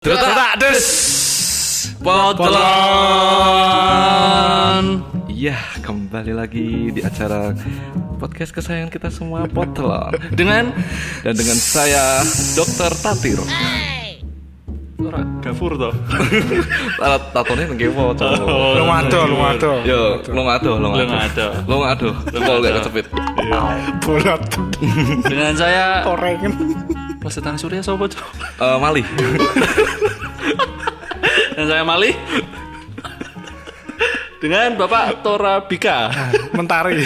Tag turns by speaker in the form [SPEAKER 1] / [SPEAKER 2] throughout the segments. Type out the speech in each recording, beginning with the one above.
[SPEAKER 1] Detak des Potelon.
[SPEAKER 2] Iya, kembali lagi di acara podcast kesayangan kita semua, Potelon.
[SPEAKER 1] Dengan
[SPEAKER 2] saya Dr. Tatir.
[SPEAKER 1] Ora Gafur toh.
[SPEAKER 2] Tatone ngewo to.
[SPEAKER 1] Lu ngado.
[SPEAKER 2] Yo, lu ngado. Kol gak kecepit.
[SPEAKER 3] Bolot.
[SPEAKER 1] Dengan saya
[SPEAKER 3] Korengen.
[SPEAKER 1] Prasetya Surya sapa, Cok?
[SPEAKER 2] Malih.
[SPEAKER 1] Dan saya Malih. Dengan Bapak Torabika.
[SPEAKER 3] Mentari.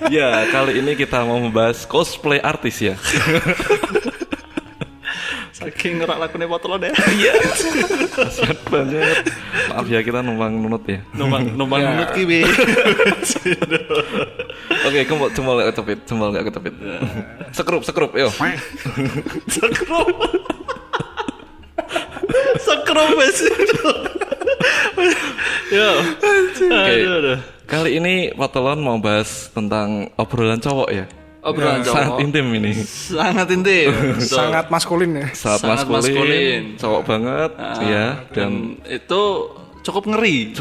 [SPEAKER 2] Ya, kali ini kita mau membahas cosplay artis ya.
[SPEAKER 1] Saking ngerak lakune Potelon ya.
[SPEAKER 2] Iya. Kasian banget. Maaf ya, kita numpang nunut ya.
[SPEAKER 1] Numpang nunut ki we.
[SPEAKER 2] Oke, cembol gak kecepit. Sekrup, yo.
[SPEAKER 1] Sekrup wes. Yo.
[SPEAKER 2] Oke. Kali ini Potelon mau bahas tentang obrolan cowok ya.
[SPEAKER 1] Obrolan cowok.
[SPEAKER 2] Sangat intim ini.
[SPEAKER 1] Sangat intim.
[SPEAKER 3] Sangat maskulin ya.
[SPEAKER 2] Sangat maskulin. Cowok banget, ya. Dan
[SPEAKER 1] itu cukup ngeri.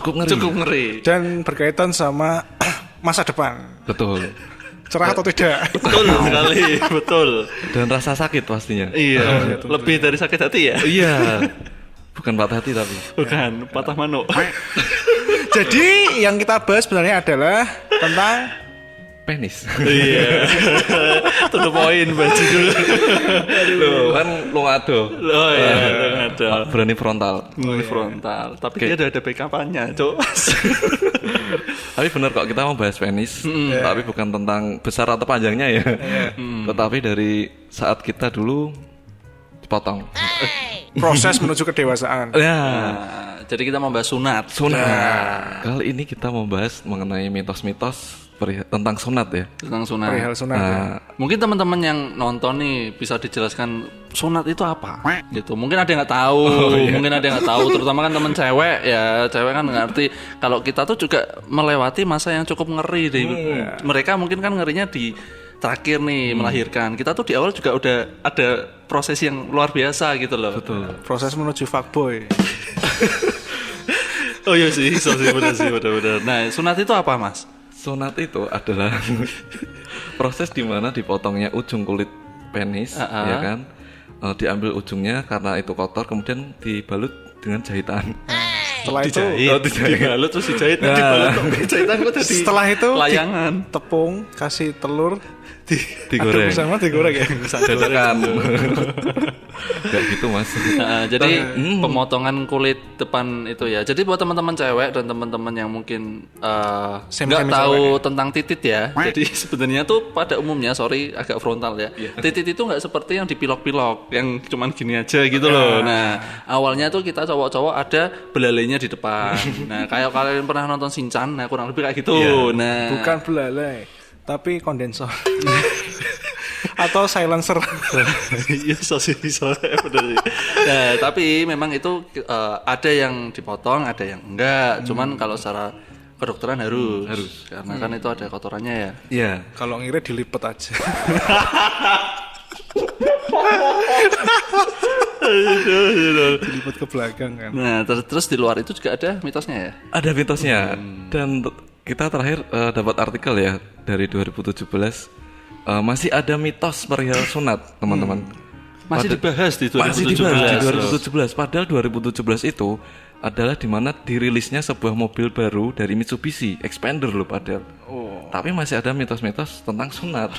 [SPEAKER 3] Dan berkaitan sama masa depan.
[SPEAKER 2] betul.
[SPEAKER 3] Cerah atau tidak?
[SPEAKER 1] Betul sekali, betul.
[SPEAKER 2] Dan rasa sakit pastinya.
[SPEAKER 1] Iya, lebih dari sakit hati ya?
[SPEAKER 2] Iya. Bukan patah hati tapi.
[SPEAKER 1] Bukan, patah manuk.
[SPEAKER 3] Jadi yang kita bahas sebenarnya adalah tentang
[SPEAKER 2] Penis.
[SPEAKER 1] Iya. To the point baju dulu.
[SPEAKER 2] Loh, kan lu ngado.
[SPEAKER 1] Oh iya, ada.
[SPEAKER 2] Berani frontal.
[SPEAKER 1] Frontal. Tapi dia ada backup-nya, Cok.
[SPEAKER 2] Tapi benar kok, kita mau bahas penis. Tapi bukan tentang besar atau panjangnya ya. Tetapi dari saat kita dulu dipotong.
[SPEAKER 3] proses menuju kedewasaan.
[SPEAKER 2] Ya.
[SPEAKER 1] Nah, jadi kita mau bahas sunat.
[SPEAKER 2] Kali ini kita mau bahas mengenai mitos-mitos tentang sunat ya.
[SPEAKER 1] Tentang sunat.
[SPEAKER 3] Perihal sunat. Ya.
[SPEAKER 1] Mungkin teman-teman yang nonton nih bisa dijelaskan sunat itu apa gitu. Mungkin ada yang nggak tahu, terutama kan teman cewek ya. Cewek kan ngerti kalau kita tuh juga melewati masa yang cukup ngeri deh. Mereka mungkin kan ngerinya di terakhir nih melahirkan. Kita tuh di awal juga udah ada proses yang luar biasa gitu loh.
[SPEAKER 2] Betul.
[SPEAKER 3] Proses menuju fuckboy.
[SPEAKER 1] Oh iya sih, benar. Nah, sunat itu apa, Mas?
[SPEAKER 2] Sunat itu adalah proses di mana dipotongnya ujung kulit penis, ya kan? Diambil ujungnya karena itu kotor, kemudian dibalut dengan jahitan.
[SPEAKER 3] Setelah itu
[SPEAKER 1] dibalut terus dijahit, dibalut jahitan kok jadi
[SPEAKER 3] setelah itu
[SPEAKER 1] layangan.
[SPEAKER 3] tepung, kasih telur,
[SPEAKER 2] digoreng.
[SPEAKER 3] aduk bersama digoreng ya.
[SPEAKER 2] Dadakan. Kayak gitu, Mas.
[SPEAKER 1] Jadi pemotongan kulit depan itu ya. Jadi buat teman-teman cewek dan teman-teman yang mungkin nggak tahu tentang titit ya. Jadi sebenarnya tuh pada umumnya, agak frontal ya. Titit itu nggak seperti yang dipilok-pilok, yang cuman gini aja gitu loh. Nah, awalnya tuh kita cowok-cowok ada belalainya di depan. Nah, kayak kalian pernah nonton Shinchan, nah kurang lebih kayak gitu. Nah,
[SPEAKER 3] Bukan belalai, tapi kondensor. Atau silencer.
[SPEAKER 1] Iya, benar. Nah, tapi memang itu ada yang dipotong, ada yang enggak. Cuman kalau secara kedokteran harus. Karena kan itu ada kotorannya ya.
[SPEAKER 2] Iya.
[SPEAKER 3] Kalau ngirit dilipet aja. Dilipet ke belakang kan.
[SPEAKER 1] Nah, terus di luar itu juga ada mitosnya ya?
[SPEAKER 2] Ada mitosnya. Dan kita terakhir dapat artikel ya dari 2017. Masih ada mitos perihal sunat, teman-teman.
[SPEAKER 1] Masih dibahas di 2017.
[SPEAKER 2] Masih dibahas di 2017. Padahal 2017 itu adalah di mana dirilisnya sebuah mobil baru dari Mitsubishi, Expander loh padahal. Tapi masih ada mitos-mitos tentang sunat.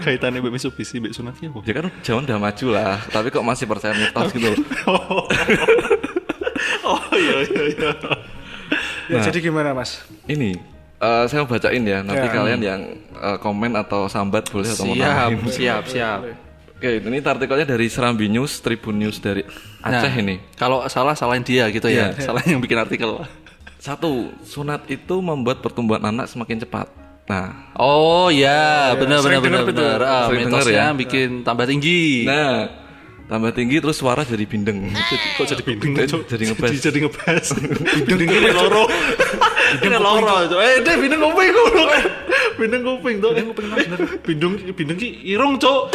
[SPEAKER 1] Kaitannya dengan Mitsubishi, mbak sunatnya apa?
[SPEAKER 2] Ya kan zaman udah maju lah, tapi kok masih percaya mitos gitu loh.
[SPEAKER 1] Iya.
[SPEAKER 3] Ya, jadi gimana, Mas?
[SPEAKER 2] Ini saya mau bacain ya, nanti kalian yang komen atau sambat boleh atau mau nambahin.
[SPEAKER 1] Siap.
[SPEAKER 2] Oke, ini artikelnya dari Serambi News, Tribun News dari Aceh ini.
[SPEAKER 1] Kalau salahin dia gitu ya. Salah yang bikin artikel.
[SPEAKER 2] 1. Sunat itu membuat pertumbuhan anak semakin cepat. Nah.
[SPEAKER 1] Oh ya, benar.
[SPEAKER 2] Sering
[SPEAKER 1] Mitosnya
[SPEAKER 2] ya?
[SPEAKER 1] bikin tambah tinggi.
[SPEAKER 2] Nah, tambah tinggi terus suara jadi bindeng.
[SPEAKER 1] Kok jadi bindeng?
[SPEAKER 2] Jadi ngebas.
[SPEAKER 1] Jadi ngebas. Bindeng ini loro. Bindeng loro. Deh bindeng kuping goblok. Bindeng kuping tuh. Bindeng ki irung, Cuk.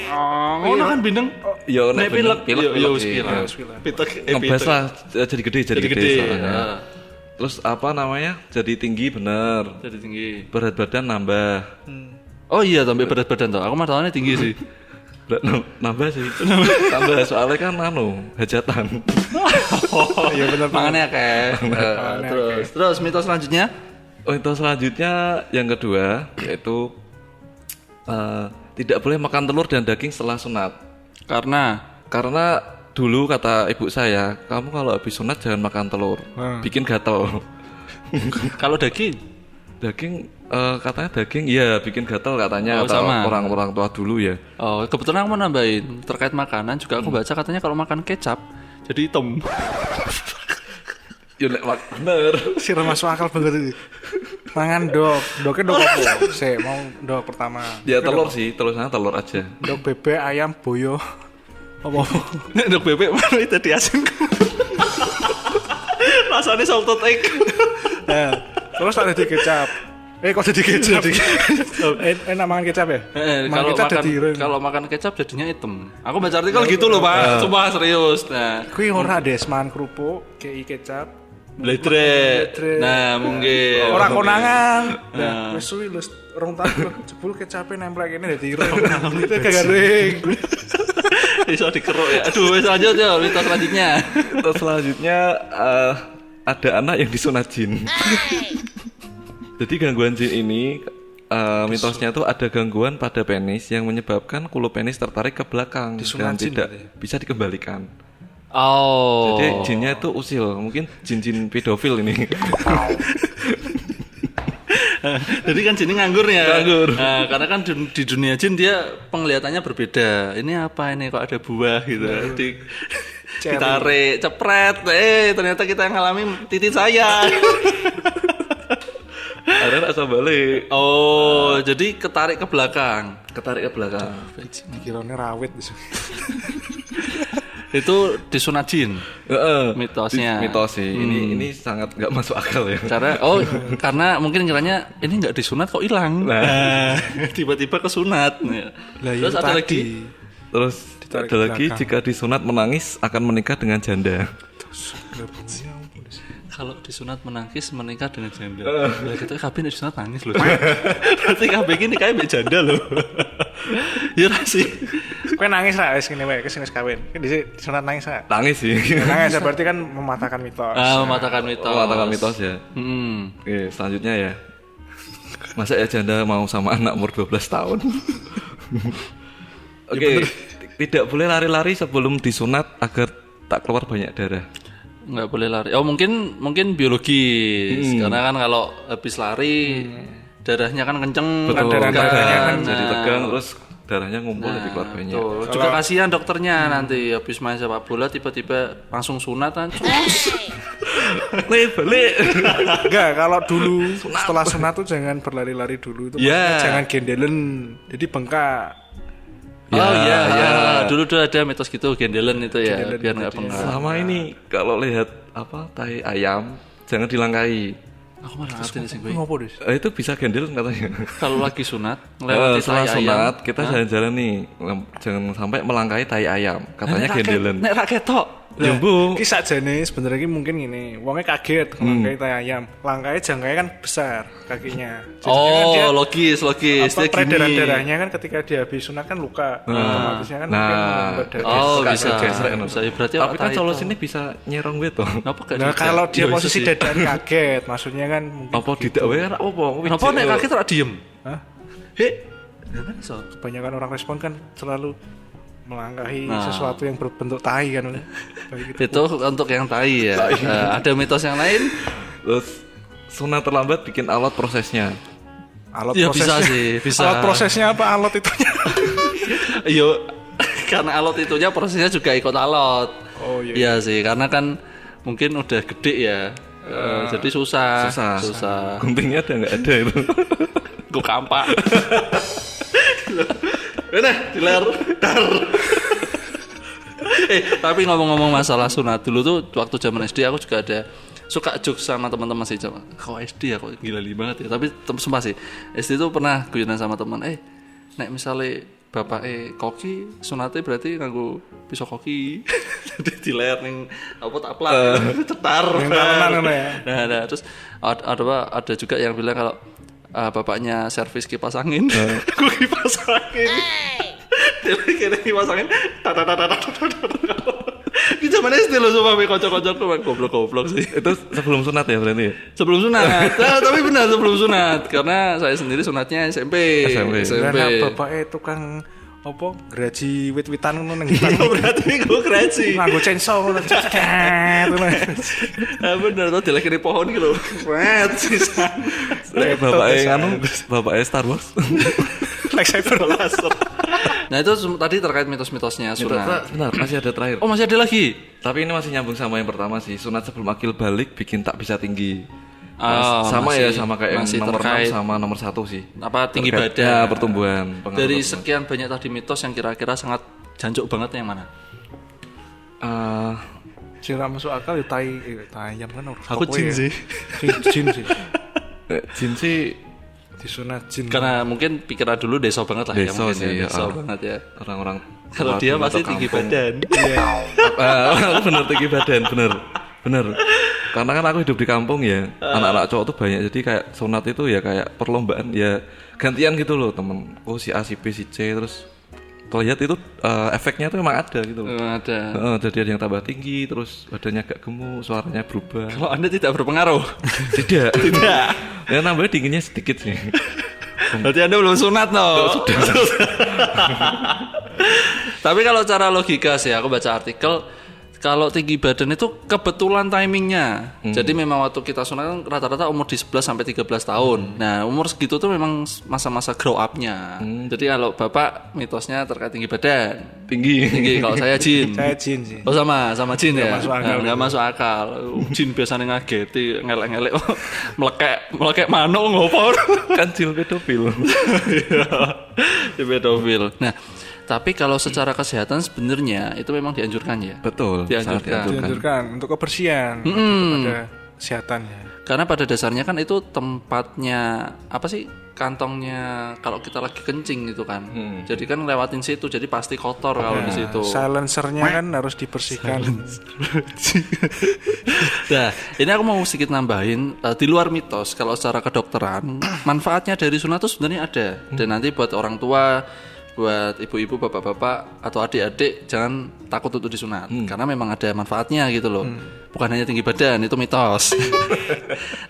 [SPEAKER 1] Ngono kan bindeng.
[SPEAKER 2] yo nek
[SPEAKER 1] pilek yo
[SPEAKER 2] sih.
[SPEAKER 1] Pitek
[SPEAKER 2] Ngebas lah jadi gede
[SPEAKER 1] soalnya.
[SPEAKER 2] Terus apa namanya? Jadi tinggi bener.
[SPEAKER 1] Jadi tinggi.
[SPEAKER 2] Berat badan nambah.
[SPEAKER 1] Oh iya, tambah berat badan tuh. Aku mah tahunya tinggi sih.
[SPEAKER 2] Nambah sih. Tambah soalnya kan hajatan.
[SPEAKER 3] Oh, iya benar.
[SPEAKER 1] Mangannya kayak. Terus mitos selanjutnya?
[SPEAKER 2] Mitos selanjutnya yang kedua yaitu tidak boleh makan telur dan daging setelah sunat. Karena dulu kata ibu saya, kamu kalau habis sunat jangan makan telur, bikin gatal.
[SPEAKER 1] Kalau daging
[SPEAKER 2] katanya daging ya bikin gatal katanya kata orang tua dulu ya.
[SPEAKER 1] Oh, kebetulan aku mau nambahin terkait makanan juga aku baca katanya kalau makan kecap jadi hitam.
[SPEAKER 2] Ya nek bener.
[SPEAKER 3] Sira masuk akal banget itu. Mangan doknya dok apa? Saya mau dok pertama.
[SPEAKER 2] Ya telur sih, terusnya telur aja.
[SPEAKER 3] Dok bebek, ayam, boyo. Apa?
[SPEAKER 1] Nek dok bebek mana itu diasin. Rasanya salted egg.
[SPEAKER 3] Nah, terus ada di kecap. Kok jadi kecap? Enak makan kecap ya?
[SPEAKER 1] Kalau makan kecap jadinya hitam. Aku baca artikel gitu loh Pak, cuma serius. Nah,
[SPEAKER 3] kui ora desman kerupuk, kei kecap.
[SPEAKER 1] Bledret. Nah, mungkin
[SPEAKER 3] orang konangan. Nah, wis suwi lho rong tahun jebul kecape nempel kene dadi ireng. Itu garing.
[SPEAKER 1] Iso dikeruk ya. Aduh, wis lanjut ya, mitos selanjutnya.
[SPEAKER 2] Mitos selanjutnya ada anak yang disunat jin. Jadi gangguan jin ini mitosnya tuh ada gangguan pada penis yang menyebabkan kulup penis tertarik ke belakang dan tidak bisa dikembalikan.
[SPEAKER 1] Oh.
[SPEAKER 2] Jadi jinnya itu usil, mungkin jin-jin pedofil ini.
[SPEAKER 1] Jadi kan jin nganggur ya. Nganggur. Nah, karena kan di dunia jin dia penglihatannya berbeda. Ini apa ini kok ada buah gitu. Ditarik, cepret. Ternyata kita yang ngalamin titik saya.
[SPEAKER 2] Ada rasa balik.
[SPEAKER 1] Oh, jadi ketarik ke belakang.
[SPEAKER 3] Dikirone rawit.
[SPEAKER 1] Itu disunat jin. Mitosnya.
[SPEAKER 2] Mitos sih. Ini sangat nggak masuk akal ya.
[SPEAKER 1] Karena mungkin kiranya ini nggak disunat kok hilang. Nah, tiba-tiba kesunat. Terus ada lagi.
[SPEAKER 2] Jika disunat menangis akan menikah dengan janda.
[SPEAKER 1] Kalau disunat menangis menikah dengan janda. Lah kita kabeh disunat nangis loh. Berarti kabeh iki nikahe mbek janda loh. Ya ra sih.
[SPEAKER 3] Kowe nangis ra wis ngene wae, wis kawin. Disunat nangis ra?
[SPEAKER 2] Nangis sih.
[SPEAKER 3] Nangis berarti kan mematahkan mitos.
[SPEAKER 1] Mematahkan mitos
[SPEAKER 2] ya. Oke, selanjutnya ya. Masa ya janda mau sama anak umur 12 tahun? Oke, tidak boleh lari-lari sebelum disunat agar tak keluar banyak darah.
[SPEAKER 1] Nggak boleh lari. Oh mungkin biologis. Karena kan kalau habis lari darahnya kan kenceng.
[SPEAKER 2] Betul.
[SPEAKER 3] Darahnya kan
[SPEAKER 2] jadi tegang terus darahnya ngumpul jadi keluar banyak.
[SPEAKER 1] Juga kasihan dokternya nanti habis main sepak bola tiba-tiba langsung sunat kan.
[SPEAKER 2] Balik.
[SPEAKER 3] Enggak, kalau dulu setelah sunat tuh jangan berlari-lari dulu itu. Jangan gendelen. Jadi bengkak.
[SPEAKER 1] Dulu ada mitos gitu gendelen itu ya, biar nggak bengkak.
[SPEAKER 2] Sama ini kalau lihat tai ayam jangan dilangkai.
[SPEAKER 1] Aku malah ngerti sih gue.
[SPEAKER 2] Itu bisa gendelen katanya.
[SPEAKER 1] Kalau lagi sunat, melewati
[SPEAKER 2] setelah
[SPEAKER 1] tai
[SPEAKER 2] sunat
[SPEAKER 1] ayam,
[SPEAKER 2] kita jalan-jalan nih, jangan sampai melangkai tai ayam. Katanya gendelen.
[SPEAKER 1] Nek ra ketok.
[SPEAKER 2] Jumbo.
[SPEAKER 3] Ki sakjane sebenarnya mungkin gini, wongnya kaget melangkai tai ayam. Langkai jangkauannya kan besar kakinya.
[SPEAKER 1] Jadi logis.
[SPEAKER 3] Peredaran darahnya kan ketika dia habis sunat kan luka. Otomatisnya kan mungkin
[SPEAKER 1] bisa. Berarti
[SPEAKER 2] tapi kan solusi ini bisa nyerong gitu.
[SPEAKER 3] Nah, kalau dia posisi dadakan kaget, maksudnya kan mungkin
[SPEAKER 2] apa tidak wae ora apa.
[SPEAKER 1] Kenapa nek kaget ora diem?
[SPEAKER 3] Hah? Kebanyakan orang respon kan selalu melangkahi sesuatu yang berbentuk tai kan.
[SPEAKER 1] Itu untuk yang tai ya. Ada mitos yang lain.
[SPEAKER 2] Terus sunat terlambat bikin alot prosesnya.
[SPEAKER 1] Bisa sih.
[SPEAKER 3] Alot prosesnya apa alot itunya?
[SPEAKER 1] Iya, karena alot itunya prosesnya juga ikut alot.
[SPEAKER 3] Oh iya.
[SPEAKER 1] Iya sih, karena kan mungkin udah gede ya. Jadi susah.
[SPEAKER 2] Guntingnya ada nggak ada itu?
[SPEAKER 1] Gue kampak. Udah, diler. Tapi ngomong-ngomong masalah sunat dulu tuh waktu zaman SD aku juga ada suka jokes sama teman-teman sih. Kok SD ya kok gila banget ya. Tapi sumpah sih SD tuh pernah guyonan sama teman. Nek misalnya bapake koki sunate berarti nganggo pisau koki. Jadi dileher ning apa tak plak cetar. Nah, terus ada juga yang bilang kalau bapaknya servis kipas angin. Aku kipas angin. Kira kipas angin. Di zaman SD lo sama kocok-kocok tuh goblok-goblok sih.
[SPEAKER 2] Itu sebelum sunat ya berarti?
[SPEAKER 1] Sebelum sunat. Nah, tapi benar sebelum sunat karena saya sendiri sunatnya SMP.
[SPEAKER 3] Karena bapaknya tukang apa geraji wit-witan ngono nang
[SPEAKER 1] iya berarti gue geraji
[SPEAKER 3] nganggo chainsaw ngono cetet
[SPEAKER 1] bener tuh dilekiri pohon gitu wet sisa
[SPEAKER 2] bapaknya Star Wars
[SPEAKER 3] lightsaber laser.
[SPEAKER 1] Nah itu tadi terkait mitos-mitosnya sunat.
[SPEAKER 2] Benar, masih ada terakhir.
[SPEAKER 1] Oh masih ada lagi.
[SPEAKER 2] Tapi ini masih nyambung sama yang pertama sih. Sunat sebelum akil balik bikin tak bisa tinggi.
[SPEAKER 1] Sama
[SPEAKER 2] kayak yang nomor 6 sama nomor 1 sih.
[SPEAKER 1] Apa tinggi badan?
[SPEAKER 2] Ya, pertumbuhan.
[SPEAKER 1] Dari sekian banyak tadi mitos yang kira-kira sangat jancuk banget yang mana?
[SPEAKER 3] Cira masuk akal ya tayam kan.
[SPEAKER 1] Aku jin sih.
[SPEAKER 3] Jin sih disunat jin.
[SPEAKER 1] Karena mungkin pikiran dulu deso banget lah ya mungkin sih, deso banget ya.
[SPEAKER 2] Orang-orang
[SPEAKER 1] kalau dia pasti tinggi badan.
[SPEAKER 2] Iya. Bener tinggi badan, bener. Karena kan aku hidup di kampung ya, anak-anak cowok tuh banyak, jadi kayak sunat itu ya kayak perlombaan ya gantian gitu loh temen. Oh si A, si B, si C terus terlihat itu efeknya tuh memang ada gitu loh.
[SPEAKER 1] Ada.
[SPEAKER 2] Jadi ada yang tambah tinggi, terus badannya agak gemuk, suaranya berubah.
[SPEAKER 1] Kalau Anda tidak berpengaruh?
[SPEAKER 2] Tidak. Ya nambahnya dinginnya sedikit sih.
[SPEAKER 1] Berarti Anda belum sunat no? Sudah. Tapi kalau cara logika sih, aku baca artikel. Kalau tinggi badan itu kebetulan timingnya. Jadi memang waktu kita sunat kan rata-rata umur di 11 sampai 13 tahun. Nah, umur segitu tuh memang masa-masa grow up-nya. Jadi kalau Bapak mitosnya terkait tinggi badan. Tinggi kalau saya jin.
[SPEAKER 3] Saya jin sih.
[SPEAKER 1] Oh sama jin ya. Enggak masuk akal. Jin biasanya ngageti, ngelek-ngelek melekek manuk ngopo.
[SPEAKER 2] Kan jin pedofil.
[SPEAKER 1] Iya. Pedofil. Nah, tapi kalau secara kesehatan sebenarnya itu memang dianjurkan ya.
[SPEAKER 2] Betul.
[SPEAKER 3] Dianjurkan untuk kebersihan, pada kesehatannya.
[SPEAKER 1] Karena pada dasarnya kan itu tempatnya apa sih kantongnya kalau kita lagi kencing gitu kan. Jadi kan lewatin situ, jadi pasti kotor kalau di situ.
[SPEAKER 3] Silencernya kan harus dibersihkan.
[SPEAKER 1] Nah, ini aku mau sedikit nambahin di luar mitos kalau secara kedokteran manfaatnya dari sunat itu sebenarnya ada. Dan nanti buat orang tua, buat ibu-ibu, bapak-bapak atau adik-adik jangan takut untuk disunat karena memang ada manfaatnya gitu loh. Bukan hanya tinggi badan, itu mitos.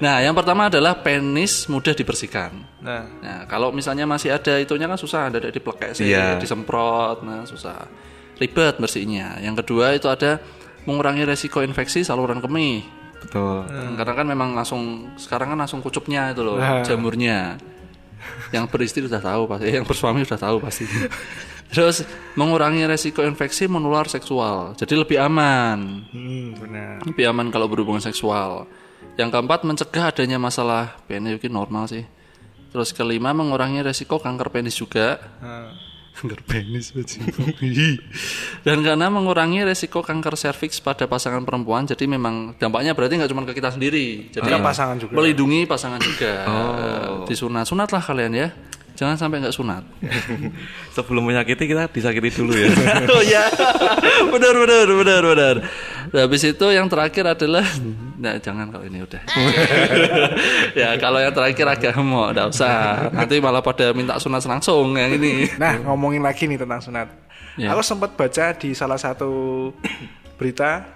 [SPEAKER 1] Nah, yang pertama adalah penis mudah dibersihkan. Nah, kalau misalnya masih ada itunya kan susah, ada diplekek sih, disemprot, nah susah. Ribet bersihnya. Yang kedua itu ada mengurangi resiko infeksi saluran kemih.
[SPEAKER 2] Betul.
[SPEAKER 1] Karena kan memang sekarang kan langsung kucupnya itu loh, jamurnya. Yang beristri sudah tahu pasti, yang bersuami sudah tahu pasti. Terus mengurangi resiko infeksi menular seksual, jadi lebih aman.
[SPEAKER 3] Benar.
[SPEAKER 1] Lebih aman kalau berhubungan seksual. Yang keempat mencegah adanya masalah penis, mungkin normal sih. Terus kelima mengurangi resiko kanker penis juga. Kanker penis dan karena mengurangi resiko kanker serviks pada pasangan perempuan. Jadi memang dampaknya berarti nggak cuma ke kita sendiri, jadi
[SPEAKER 3] pasangan juga,
[SPEAKER 1] melindungi pasangan juga. Sunatlah kalian ya, jangan sampai nggak sunat.
[SPEAKER 2] Sebelum menyakiti kita disakiti dulu ya.
[SPEAKER 1] Oh ya, benar. Nah, habis itu yang terakhir adalah, nah jangan kalau ini udah. Ya kalau yang terakhir agak mau, nggak usah. Nanti malah pada minta sunat langsung yang ini.
[SPEAKER 3] Nah ngomongin lagi nih tentang sunat. Ya. Aku sempat baca di salah satu berita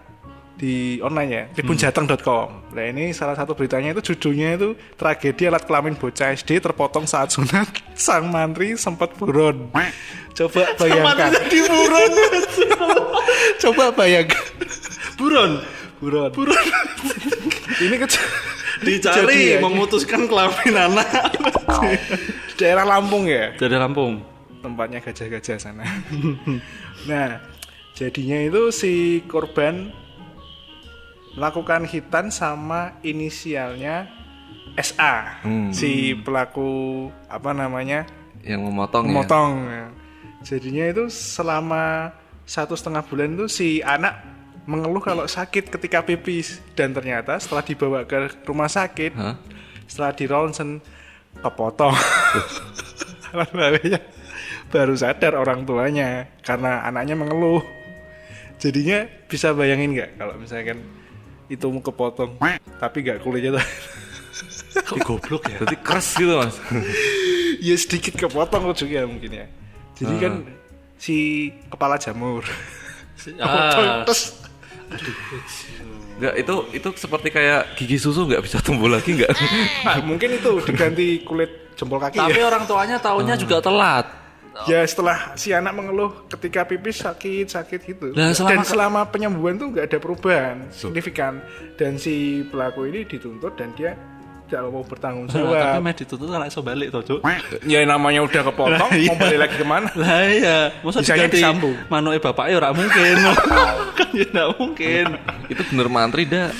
[SPEAKER 3] di online ya, tribunjateng.com. Nah ini salah satu beritanya itu judulnya itu tragedi alat kelamin bocah SD terpotong saat sunat, sang mantri sempat buron. Coba bayangkan. Coba bayangkan. Buron. Ini
[SPEAKER 1] dicari memutuskan kelamin anak.
[SPEAKER 3] Daerah Lampung ya.
[SPEAKER 1] Daerah Lampung.
[SPEAKER 3] Tempatnya gajah-gajah sana. Nah, jadinya itu si korban melakukan hitan sama inisialnya SA. Si pelaku apa namanya?
[SPEAKER 2] Yang memotong.
[SPEAKER 3] Ya. Jadinya itu selama 1,5 bulan itu si anak mengeluh kalau sakit ketika pipis, dan ternyata setelah dibawa ke rumah sakit, setelah di ronsen kepotong. baru sadar orang tuanya karena anaknya mengeluh. Jadinya bisa bayangin nggak kalau misalkan itu mau kepotong tapi nggak kulitnya tuh.
[SPEAKER 1] Kok goblok ya?
[SPEAKER 2] Berarti keras gitu mas.
[SPEAKER 3] Ya sedikit kepotong ujungnya mungkin ya. Jadi kan si kepala jamur. Terus
[SPEAKER 2] Enggak, itu seperti kayak gigi susu nggak bisa tumbuh lagi nggak?
[SPEAKER 3] mungkin itu diganti kulit jempol kaki.
[SPEAKER 1] Tapi
[SPEAKER 3] ya.
[SPEAKER 1] orang tuanya taunya juga telat.
[SPEAKER 3] Ya setelah si anak mengeluh ketika pipis sakit gitu.
[SPEAKER 1] Dan
[SPEAKER 3] selama penyembuhan tuh nggak ada perubahan signifikan. Dan si pelaku ini dituntut dan dia tidak mau bertanggung
[SPEAKER 1] Tapi
[SPEAKER 3] jawab.
[SPEAKER 1] meh dituntut kan iso balik toh, Cuk.
[SPEAKER 3] Ya namanya udah kepotong, mau balik lagi kemana?
[SPEAKER 1] Lah iya, masa
[SPEAKER 3] Bisanya
[SPEAKER 1] diganti
[SPEAKER 3] disambung.
[SPEAKER 1] manuke bapake ora mungkin. Kan ya enggak mungkin.
[SPEAKER 2] Itu bener mantri dah.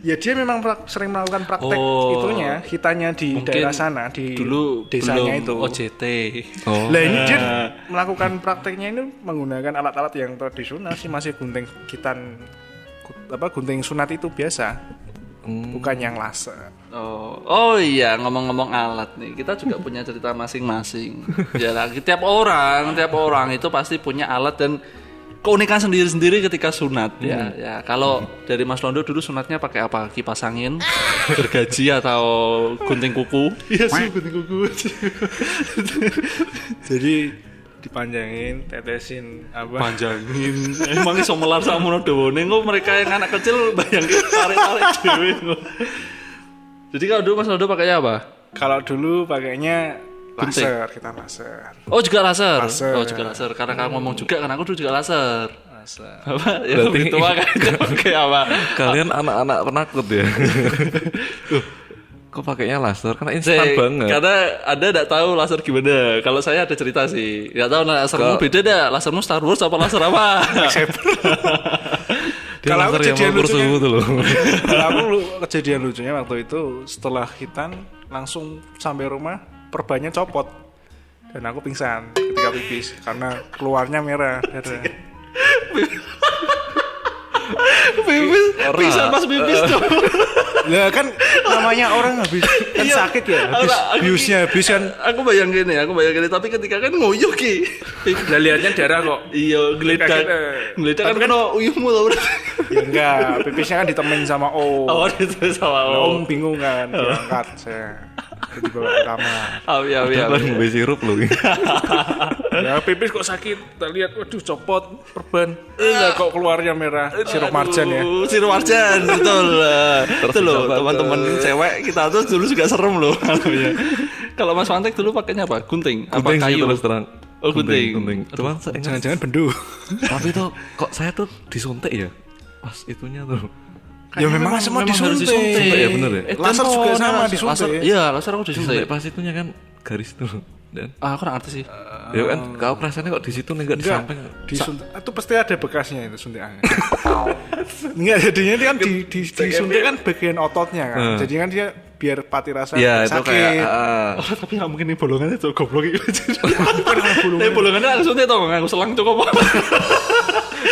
[SPEAKER 3] Ya dia memang sering melakukan praktek itunya, hitanya di
[SPEAKER 1] Mungkin
[SPEAKER 3] daerah sana, di
[SPEAKER 1] Dulu
[SPEAKER 3] desanya
[SPEAKER 1] belum
[SPEAKER 3] itu.
[SPEAKER 1] OJT.
[SPEAKER 2] Oh.
[SPEAKER 3] Lah ini dia melakukan prakteknya ini menggunakan alat-alat yang tradisional sih, masih gunting gunting sunat itu biasa. Bukan yang laser.
[SPEAKER 1] Oh iya, ngomong-ngomong alat nih, kita juga punya cerita masing-masing. Ya lagi tiap orang itu pasti punya alat dan keunikan sendiri-sendiri ketika sunat ya. Ya kalau dari Mas Londo dulu sunatnya pakai apa? Kipas angin, gergaji atau gunting kuku?
[SPEAKER 3] Iya sih, gunting kuku. Jadi dipanjangin, tetesin apa?
[SPEAKER 1] Panjangin. Emang iso melar sakmono dawane kok mereka yang anak kecil bayangin tarik-tarik dhewe kok. Jadi kalau dulu Mas Londo pakainya apa?
[SPEAKER 3] Kalau dulu pakainya
[SPEAKER 1] Gunting.
[SPEAKER 3] kita laser.
[SPEAKER 1] Oh juga laser.
[SPEAKER 3] Laser.
[SPEAKER 1] Oh juga laser. Karena kamu ngomong juga kan aku dulu juga laser.
[SPEAKER 3] Laser.
[SPEAKER 1] Apa? Ya
[SPEAKER 2] Berarti-
[SPEAKER 1] lebih tua kan pakai apa?
[SPEAKER 2] Kalian anak-anak penakut ya. Kok pakainya laser? Karena instan banget.
[SPEAKER 1] Karena Anda enggak tahu laser gimana. Kalau saya ada cerita sih. Enggak tahu lasermu beda dah. Lasermu Star Wars apa laser apa?
[SPEAKER 2] Dia
[SPEAKER 3] Kalau
[SPEAKER 2] laser yang
[SPEAKER 3] kejadian
[SPEAKER 2] mengukur
[SPEAKER 3] lucunya-
[SPEAKER 2] suhu tuh loh.
[SPEAKER 3] Kalau aku kejadian lucunya waktu itu setelah hitan langsung sampai rumah perbannya copot dan aku pingsan ketika pipis karena keluarnya merah darah.
[SPEAKER 1] Pipis. Bisa pas pipis tuh.
[SPEAKER 3] Lah kan namanya orang habis kan sakit ya, habis biusnya habis kan.
[SPEAKER 1] Aku bayangin tapi ketika kan nguyuh ki.
[SPEAKER 3] Lah lihatnya darah kok.
[SPEAKER 1] Iya, geledak.
[SPEAKER 3] Kaget,
[SPEAKER 1] Geledak kan kena uyuhmu tau berarti.
[SPEAKER 3] Ya enggak, pipisnya kan ditemen sama Om.
[SPEAKER 1] Oh, itu sama
[SPEAKER 3] Lah,
[SPEAKER 1] Om.
[SPEAKER 3] Om bingung kan, diangkat saya. Dibawa ke kamar.
[SPEAKER 1] Iya.
[SPEAKER 2] Kan ngombe sirup loh.
[SPEAKER 3] Ya pipis kok sakit, kita lihat waduh copot perban. Lah kok keluarnya merah, sirup marjan ya.
[SPEAKER 1] Sirup marjan, betul. Itu loh,
[SPEAKER 2] bisa
[SPEAKER 1] teman-teman cewek kita tuh dulu juga serem loh. Kalau Mas Fantek dulu pakainya apa? Gunting? Apa
[SPEAKER 2] Gunting sih
[SPEAKER 1] kayu?
[SPEAKER 2] terus terang.
[SPEAKER 1] Oh, gunting.
[SPEAKER 2] Cuman saya ingat,
[SPEAKER 3] Jangan-jangan bendu.
[SPEAKER 2] tapi tuh kok saya tuh disuntik ya. Pas itunya tuh.
[SPEAKER 3] Ya memang semua
[SPEAKER 1] harus
[SPEAKER 3] disuntik.
[SPEAKER 2] Suntik ya, bener ya?
[SPEAKER 3] Laser juga sama disuntik.
[SPEAKER 1] Laser, iya, laser aku disuntik.
[SPEAKER 2] Disuntik pas itunya kan garis tuh. Dan
[SPEAKER 1] Aku nggak ngerti sih.
[SPEAKER 2] ya kan kau perasaannya kok di situ nih enggak di
[SPEAKER 3] Enggak,
[SPEAKER 2] samping.
[SPEAKER 3] disuntik. Itu pasti ada bekasnya itu suntikannya. Enggak, jadinya dia kan disuntik kan bagian ototnya kan. Jadi kan dia biar pati rasa
[SPEAKER 2] Ya itu
[SPEAKER 3] sakit.
[SPEAKER 2] kayak
[SPEAKER 1] Oh, tapi nggak mungkin nih bolongannya tuh goblok itu. Tapi bolongannya langsung tuh aku selang cukup.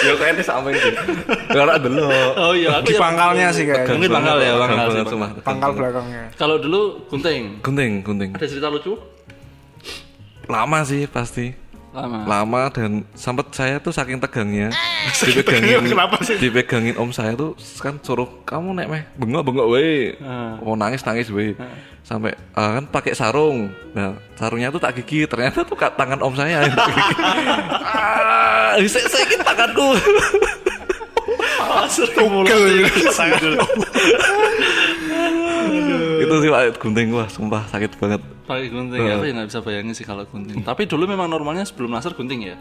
[SPEAKER 2] ya kayak di samping sih. Karena dulu.
[SPEAKER 1] Oh iya, aku
[SPEAKER 3] Di pangkalnya sih kayaknya.
[SPEAKER 1] Mungkin pangkal ya, pangkal sih,
[SPEAKER 2] cuma.
[SPEAKER 3] Pangkal belakangnya.
[SPEAKER 1] Kalau dulu gunting.
[SPEAKER 2] Gunting.
[SPEAKER 1] Ada cerita lucu?
[SPEAKER 2] Lama sih pasti.
[SPEAKER 1] Lama.
[SPEAKER 2] Lama dan sampai saya tuh saking tegangnya dipegangin
[SPEAKER 3] Kenapa sih?
[SPEAKER 2] dipegangin om saya tuh kan suruh kamu nek meh bengok we mau nangis we sampai kan pakai sarung. Nah sarungnya tuh tak gigit, ternyata tuh tangan om saya yang sakit tanganku. Itu sih Pak, gunting wah sumpah sakit banget.
[SPEAKER 1] Pakai gunting, aku ya nggak bisa bayangin sih kalau gunting. Tapi dulu memang normalnya sebelum laser gunting ya.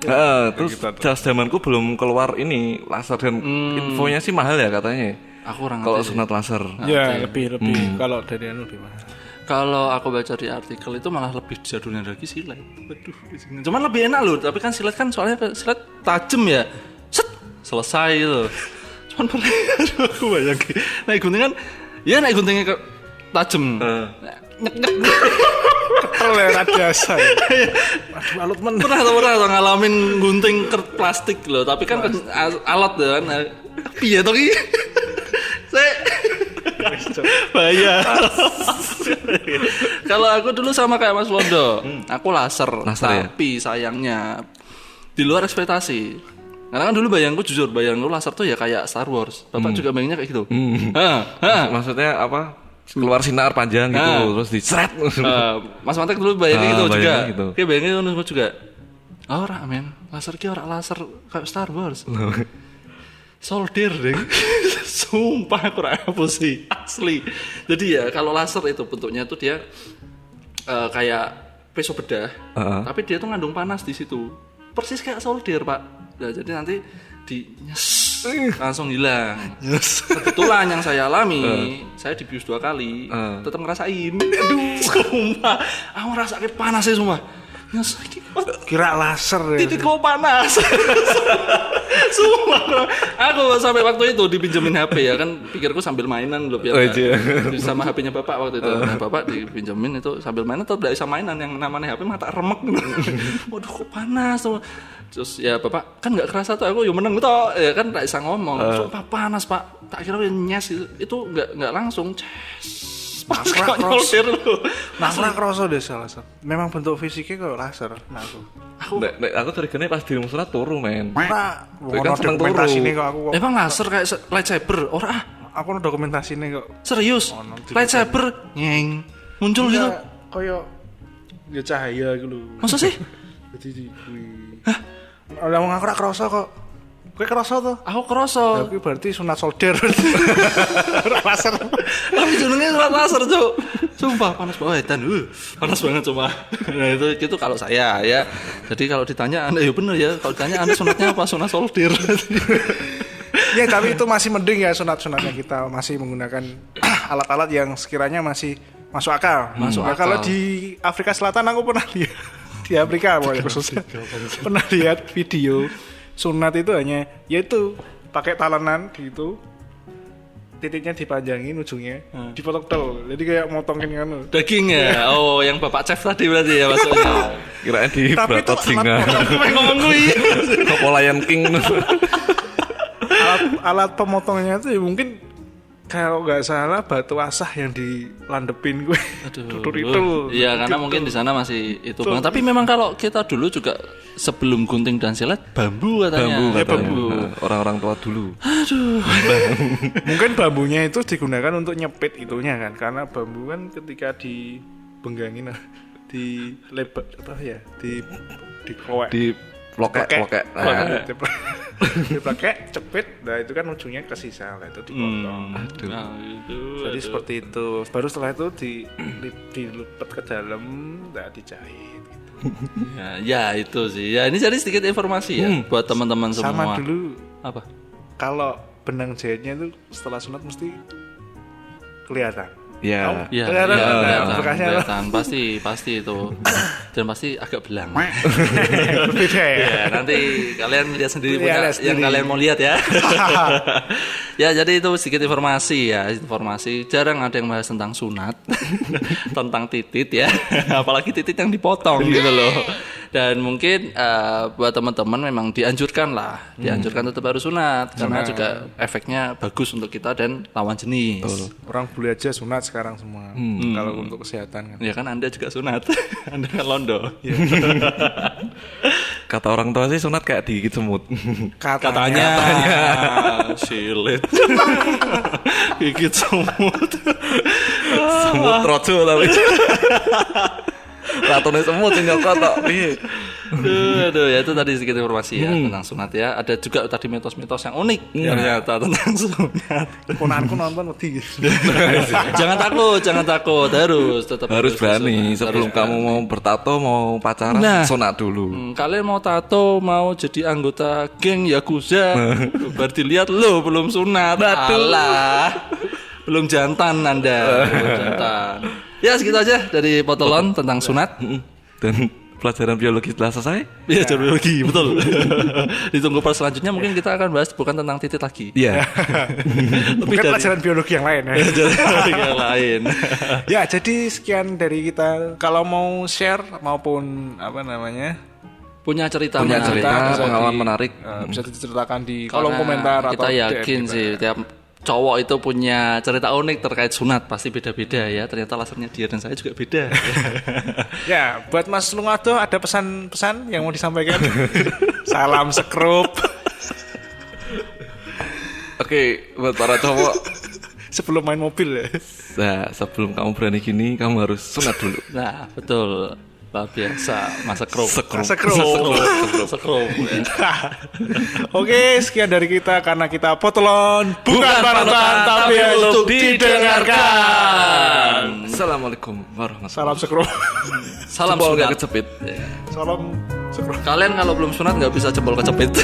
[SPEAKER 2] Terus zamanku belum keluar ini laser dan infonya sih mahal ya katanya.
[SPEAKER 1] Aku orang
[SPEAKER 2] Kalau
[SPEAKER 1] ngerti sih.
[SPEAKER 2] sunat laser.
[SPEAKER 3] Ya, lebih kalau dari anu lebih mahal.
[SPEAKER 1] Kalau aku baca di artikel itu malah lebih jadulnya lagi silet. Waduh, cuman lebih enak loh. Tapi kan silet kan soalnya silet tajem ya. Set, selesai itu. Cuman pernah aku bayangin. Naik gunting kan, ya naik guntingnya ke tajem. Nyek.
[SPEAKER 3] Ketel ya biasa. Aduh alut men.
[SPEAKER 1] Pernah ngalamin gunting plastik loh. Tapi kan alat kan. Piye toh ki? Bahaya. Kalau aku dulu sama kayak Mas Londo, aku laser tapi sayangnya di luar ekspektasi. Karena kan dulu bayangku laser tuh ya kayak Star Wars. Bapak juga bayangnya kayak gitu.
[SPEAKER 2] Maksudnya apa? Keluar sinar panjang gitu, terus diseret.
[SPEAKER 1] Mas Mantek dulu bayangnya gitu juga.
[SPEAKER 2] Gitu.
[SPEAKER 1] Kayak bayangnya gitu juga. Ora men, laser ki ora laser kayak Star Wars. Solder deh. Sumpah aku apa sih asli. Jadi ya kalau laser itu bentuknya tuh dia kayak pisau bedah, tapi dia tuh ngandung panas di situ. Persis kayak solder, Pak. Nah, jadi nanti langsung hilang. Kebetulan yang saya alami, saya dibius 2 kali, tetap ngerasain. Aduh, sumpah. Aku ngerasain panas sih semua.
[SPEAKER 3] Kira laser ya.
[SPEAKER 1] Titik kok panas. Sumpah. Aku sampai waktu itu dipinjemin HP ya kan, pikirku sambil mainan loh biar sama HP-nya bapak waktu itu. Nah, bapak dipinjemin itu sambil mainan atau tidak bisa mainan yang namanya HP mata remek. Waduh kok panas tuh. Terus ya bapak kan nggak kerasa tuh aku yo meneng tuh ya kan nggak bisa ngomong. Sumpah panas pak. Tak kira nyes itu nggak langsung.
[SPEAKER 3] Nafrak kroso deh laser. Memang bentuk fisiknya kayak laser. Nah
[SPEAKER 2] aku curiganya pas di sunat turu men.
[SPEAKER 3] Ora,
[SPEAKER 2] kan seneng turu.
[SPEAKER 1] Emang laser kayak lightsaber? Ora.
[SPEAKER 3] Aku no dokumentasi ini kok.
[SPEAKER 1] Serius? Lightsaber nyeng muncul gitu.
[SPEAKER 3] Kayak ya cahaya gitu lho.
[SPEAKER 1] Masa sih?
[SPEAKER 3] Jadi hah? Lah wong aku ora kroso kok. Kowe kroso to?
[SPEAKER 1] Aku kroso.
[SPEAKER 3] Tapi berarti sunat solder. Laser.
[SPEAKER 1] Tapi jenenge sunat laser, Cuk. Sumpah panas banget panas banget cuma. Nah, itu kalau saya ya. Jadi kalau ditanya Anda ya bener ya. Kalau ditanya Anda sunatnya apa? Sunat solder.
[SPEAKER 3] Ya, tapi itu masih mending ya sunat-sunatnya kita masih menggunakan alat-alat yang sekiranya masih masuk akal. Masuk akal. Kalau di Afrika Selatan aku pernah lihat di Afrika khususnya. Pernah lihat video sunat itu hanya yaitu pakai talenan gitu, titiknya dipanjangin ujungnya dipotong tel, jadi kayak motongin kan
[SPEAKER 1] daging ya. Oh yang bapak chef tadi berarti ya maksudnya.
[SPEAKER 2] Kirain di beratot singa
[SPEAKER 1] ngomong gue
[SPEAKER 2] Kopo Lion King.
[SPEAKER 3] alat pemotongnya itu ya mungkin kalau nggak salah batu asah yang dilandepin gue.
[SPEAKER 1] Aduh, itu. Iya karena mungkin di sana masih itu bang. Tapi memang kalau kita dulu juga sebelum gunting dan silet bambu katanya.
[SPEAKER 2] Bambu. Orang-orang tua dulu.
[SPEAKER 1] Aduh.
[SPEAKER 3] Mungkin bambunya itu digunakan untuk nyepit itunya kan, karena bambu kan ketika dibenggangin di lebar apa ya di kowek.
[SPEAKER 2] Plokek.
[SPEAKER 3] Dipakai cepit, nah itu kan ujungnya kesisa lah itu dipotong.
[SPEAKER 1] Nah, itu.
[SPEAKER 3] Jadi seperti itu. Baru setelah itu dilipet ke dalam, nah dijahit. Gitu.
[SPEAKER 1] ya itu sih. Ya ini jadi sedikit informasi ya buat teman-teman semua.
[SPEAKER 3] Sama dulu.
[SPEAKER 1] Apa?
[SPEAKER 3] Kalau benang jahitnya itu setelah sunat mesti kelihatan.
[SPEAKER 2] Ya,
[SPEAKER 1] kelihatan pasti itu dan pasti agak belang.
[SPEAKER 3] Beda ya.
[SPEAKER 1] Nanti kalian lihat sendiri punya yang kalian mau lihat ya. Ya jadi itu sedikit informasi ya, jarang ada yang bahas tentang sunat, tentang titit ya, apalagi titit yang dipotong gitu loh. Dan mungkin buat teman-teman memang dianjurkan tetap harus sunat karena juga efeknya bagus untuk kita dan lawan jenis.
[SPEAKER 3] Orang bule aja sunat sekarang semua. Kalau untuk kesehatan kan.
[SPEAKER 1] Ya kan Anda juga sunat. Anda kan londo.
[SPEAKER 2] Kata orang tua sih sunat kayak digigit semut.
[SPEAKER 1] Katanya. Silet. Gigit semut.
[SPEAKER 2] Semut rojo tapi. Ratune semut sing nyokot tok piye.
[SPEAKER 1] Aduh, ya itu tadi sedikit informasi ya tentang sunat ya. Ada juga tadi mitos-mitos yang unik ternyata tentang sunat.
[SPEAKER 3] Ponanku nonton wedi.
[SPEAKER 1] Jangan takut, harus
[SPEAKER 2] berani sebelum kamu mau bertato, mau pacaran, sunat dulu.
[SPEAKER 1] Kalian mau tato, mau jadi anggota geng Yakuza, baru dilihat lo belum sunat. Alah. Belum jantan Anda, Ya segitu aja dari Potolon tentang sunat
[SPEAKER 2] dan pelajaran biologi setelah selesai.
[SPEAKER 1] Iya, biologi, betul. Ditunggu part selanjutnya mungkin kita akan bahas bukan tentang titit lagi.
[SPEAKER 2] Iya.
[SPEAKER 3] Mungkin pelajaran biologi yang lain ya.
[SPEAKER 1] Yang lain.
[SPEAKER 3] Ya, jadi sekian dari kita. Kalau mau share maupun
[SPEAKER 1] punya cerita
[SPEAKER 2] pengalaman menarik
[SPEAKER 3] bisa diceritakan di kolom komentar
[SPEAKER 1] kita
[SPEAKER 3] atau
[SPEAKER 1] yakin
[SPEAKER 3] DM
[SPEAKER 1] sih cowok itu punya cerita unik terkait sunat pasti beda-beda ya. Ternyata lasernya dia dan saya juga beda.
[SPEAKER 3] Ya, buat Mas Lungado ada pesan-pesan yang mau disampaikan? Salam sekrup.
[SPEAKER 2] Oke, buat para cowok
[SPEAKER 3] Sebelum main mobil ya.
[SPEAKER 2] nah, sebelum kamu berani gini, kamu harus sunat dulu.
[SPEAKER 1] Nah, betul. Luar biasa, masa sekrup.
[SPEAKER 3] Sekrup.
[SPEAKER 1] Sekrup. Ya.
[SPEAKER 3] Oke, sekian dari kita karena kita potolon bukan panutan tapi untuk didengarkan.
[SPEAKER 2] Assalamualaikum warahmatullahi
[SPEAKER 3] Salam sekrup.
[SPEAKER 1] Salam
[SPEAKER 2] Jempol
[SPEAKER 1] sunat.
[SPEAKER 2] nggak kecepit.
[SPEAKER 3] Salam sekrup.
[SPEAKER 1] Kalian kalau belum sunat nggak bisa jempol kecepit.